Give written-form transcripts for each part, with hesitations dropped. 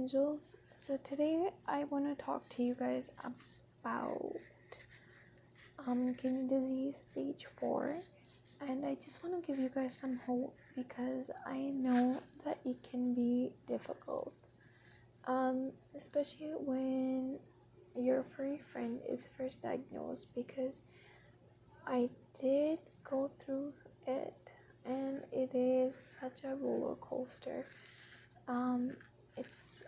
angels. So today I want to talk to you guys about kidney disease stage 4, and I just want to give you guys some hope because I know that it can be difficult, especially when your furry friend is first diagnosed, because I did go through it and it is such a roller coaster. It's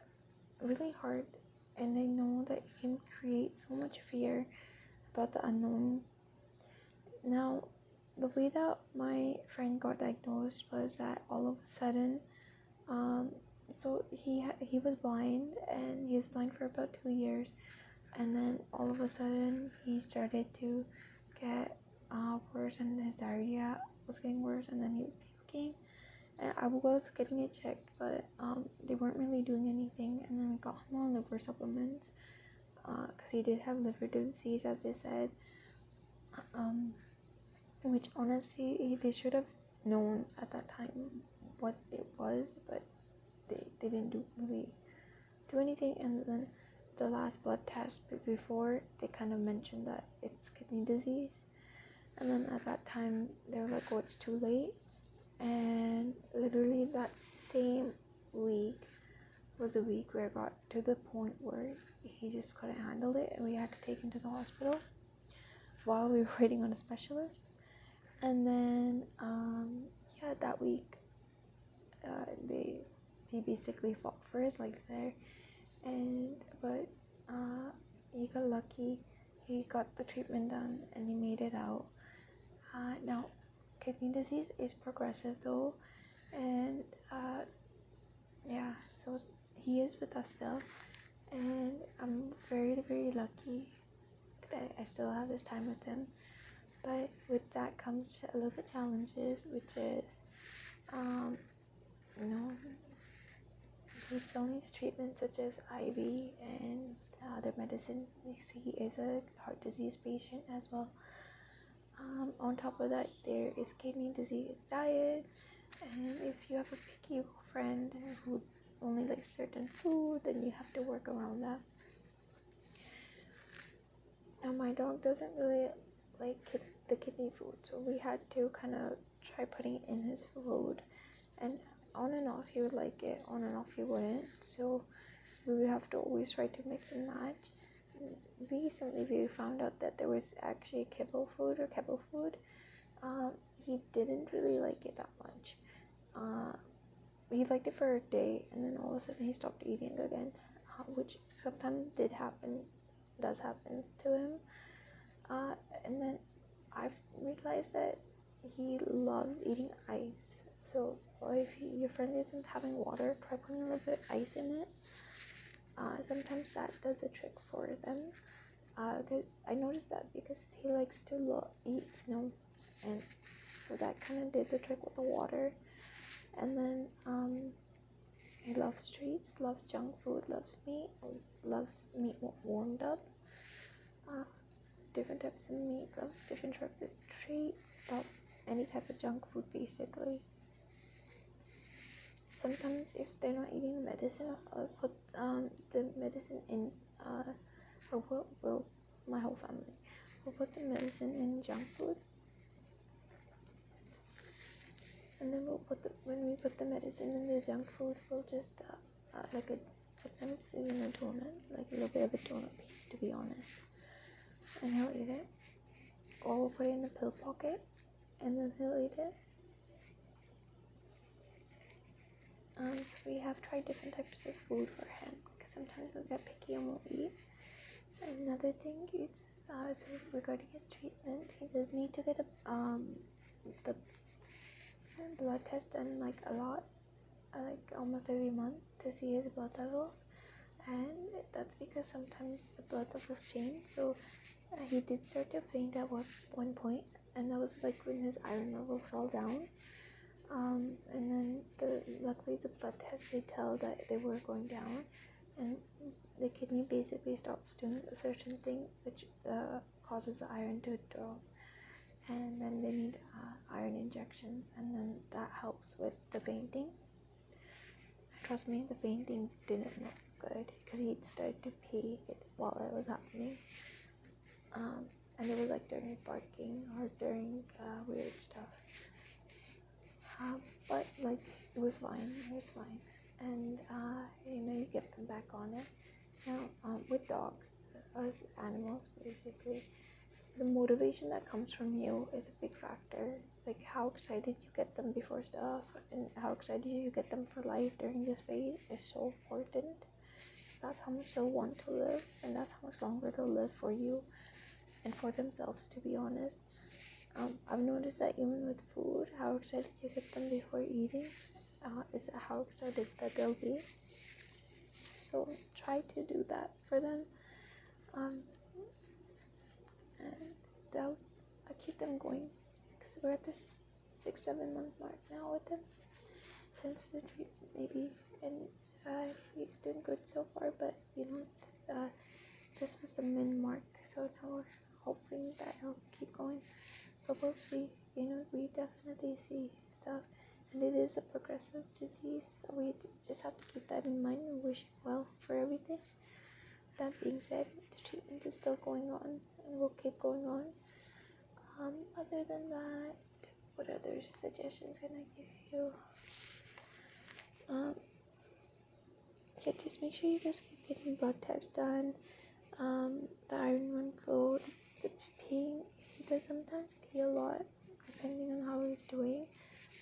really hard, and I know that it can create so much fear about the unknown. Now, the way that my friend got diagnosed was that all of a sudden, so he was blind, and he was blind for about 2 years, and then all of a sudden he started to get worse, and his diarrhea was getting worse, and then he was puking. And I was getting it checked, but they weren't really doing anything. And then we got him on liver supplements because he did have liver disease, as they said. Which honestly, they should have known at that time what it was, but they didn't really do anything. And then the last blood test before, they kind of mentioned that it's kidney disease. And then at that time, they were like, oh, it's too late. And literally that same week was a week where it got to the point where he just couldn't handle it, and we had to take him to the hospital while we were waiting on a specialist. And then that week he basically fought for his life there, but he got lucky. He got the treatment done and he made it out. Now kidney disease is progressive though, and so he is with us still, and I'm very, very lucky that I still have this time with him. But with that comes a little bit challenges, which is he still needs treatment such as IV and other medicine because he is a heart disease patient as well. On top of that, there is kidney disease diet, and if you have a picky friend who only likes certain food, then you have to work around that. Now my dog doesn't really like the kidney food, so we had to kind of try putting it in his food, and on and off he would like it, on and off he wouldn't, so we would have to always try to mix and match. Recently we found out that there was actually kibble food. He didn't really like it that much. He liked it for a day, and then all of a sudden he stopped eating again, which sometimes does happen to him. And then I've realized that he loves eating ice. So if your friend isn't having water, try putting a little bit of ice in it. Sometimes that does the trick for them. Cause I noticed that because he likes to eat snow, and so that kind of did the trick with the water. And then he loves treats, loves junk food, loves meat warmed up, different types of meat, loves different types of treats, loves any type of junk food basically. Sometimes if they're not eating the medicine, I'll put the medicine in, or we'll my whole family will put the medicine in junk food, and then when we put the medicine in the junk food, we'll just sometimes even a donut, like a little bit of a donut piece, to be honest, and he'll eat it, or we'll put it in a pill pocket and then he'll eat it. So we have tried different types of food for him, because sometimes he'll get picky and won't eat. Another thing is, so regarding his treatment, he does need to get the blood test done a lot, almost every month, to see his blood levels, and that's because sometimes the blood levels change. So he did start to faint at one point, and that was when his iron levels fell down. And then luckily the blood test did tell that they were going down, and the kidney basically stops doing a certain thing which causes the iron to drop, and then they need iron injections, and then that helps with the fainting. Trust me, the fainting didn't good because he started to pee it while it was happening. And it was like during barking or during weird stuff. But like it was fine. And you get them back on it. Now, with dogs, as animals, basically, the motivation that comes from you is a big factor. Like how excited you get them before stuff and how excited you get them for life during this phase is so important. Because that's how much they'll want to live, and that's how much longer they'll live for you and for themselves, to be honest. I've noticed that even with food, how excited you get them before eating is how excited that they'll be. So try to do that for them. And they'll keep them going because we're at this 6-7 month mark now with him since the treatment maybe, and he's doing good so far, but this was the min mark, so now we're hoping that he'll keep going, but we'll see. We definitely see stuff, and it is a progressive disease, so we just have to keep that in mind and wish him well for everything. That being said, the treatment is still going on and will keep going on. Other than that, what other suggestions can I give you? Yeah, just make sure you guys keep getting blood tests done. The iron one flow, the peeing, he does sometimes pee a lot, depending on how he's doing.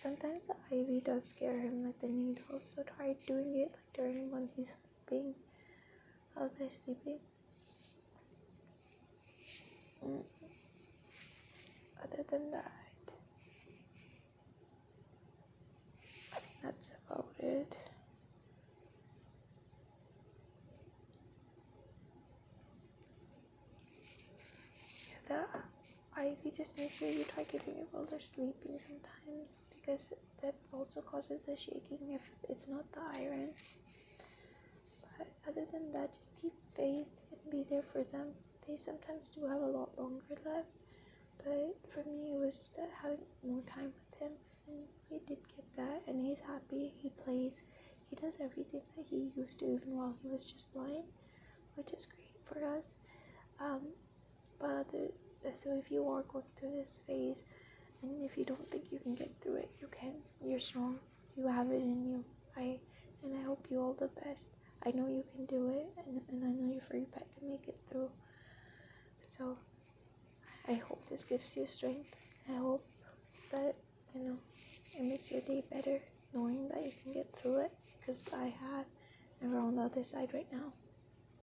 Sometimes the IV does scare him, like the needles, so try doing it like during when he's sleeping, while they're sleeping. Other than that, I think that's about it. Yeah, the IV, just make sure you try giving it while they're sleeping sometimes, because that also causes the shaking if it's not the iron. But other than that, just keep faith and be there for them. They sometimes do have a lot longer left, but for me it was just having more time with him, and we did get that, and he's happy, he plays, he does everything that he used to even while he was just blind, which is great for us. So if you are going through this phase, and if you don't think you can get through it, you can. You're strong, you have it in you. I hope you all the best. I know you can do it, and I know your furry pet can make it through. So I hope this gives you strength. I hope that it makes your day better knowing that you can get through it, because I have, and we're on the other side right now.